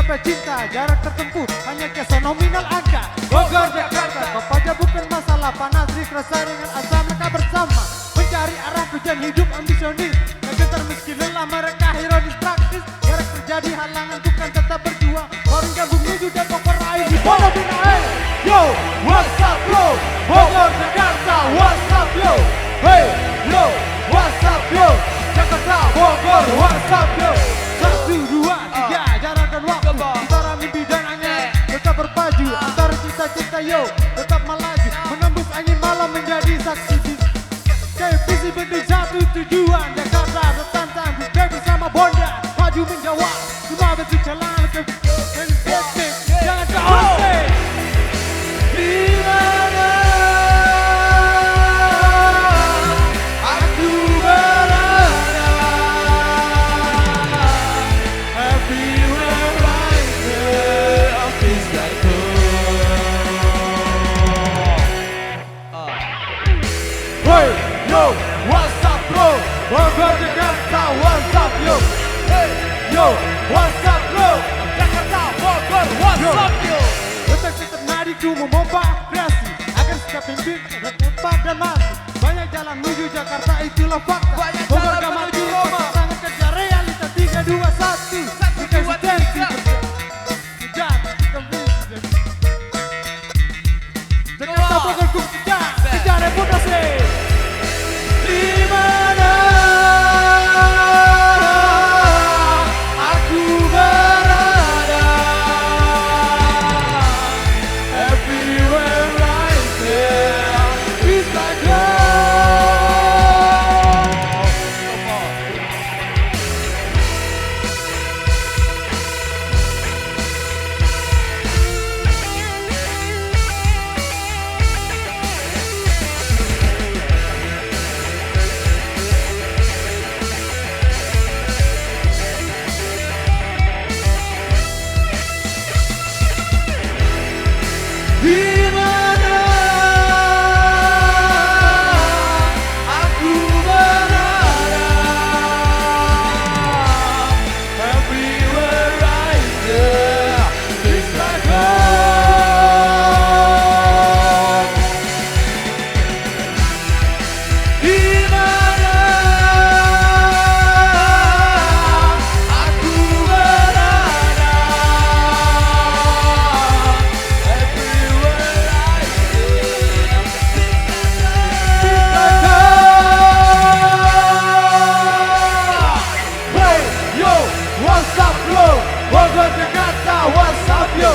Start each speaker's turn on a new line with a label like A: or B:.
A: mencapai cinta, jarak tertempuh hanya kisah nominal angka. Bogor Jakarta, Kopaja bukan masalah, panas rasa dengan asam mereka bersama mencari arah tujuan hidup ambisionis. Kegentar meski lelah mereka ironis praktis, jarak terjadi halangan bukan tetap berjuang. Warung gabung menuju dan Bogor raih di Pondok Binae. Yo, what's up bro? Bogor Jakarta, what's up yo? Hey, yo, what's up yo? Jakarta, Bogor, what's up yo? 1, 2, 3, jarak dan waktu antara mimpi dan angin tetap berpacu, antara cita-cita yo tetap melaju, menembus angin malam menjadi saksi bis. Kayak visi bentuk satu tujuan, Jakarta bertantang juga bersama Bonda, maju menjawab semua bentuk jalan ke jangan keoseng. Di mana aku berada, everywhere right there, I feel like hey, yo, what's up bro? Bogor Jakarta, what's up yo? Hey, yo, what's up bro? Jakarta, Bogor, what's up yo? Tetap nadiku memompa kreasi akan setiap mimpi dan tempat dan mati. Banyak jalan menuju Jakarta, itulah fakta. Bogor gak mati Roma, sangat kerja realita 3, 2, 1. Resistensi Jakarta, Bogor ku kejar reputasi. Di mana aku berada, everywhere right there is like love. Di mana aku berada, everywhere right there is like home. Di mana aku berada, what's up bro? Bogor Jakarta, what's up yo?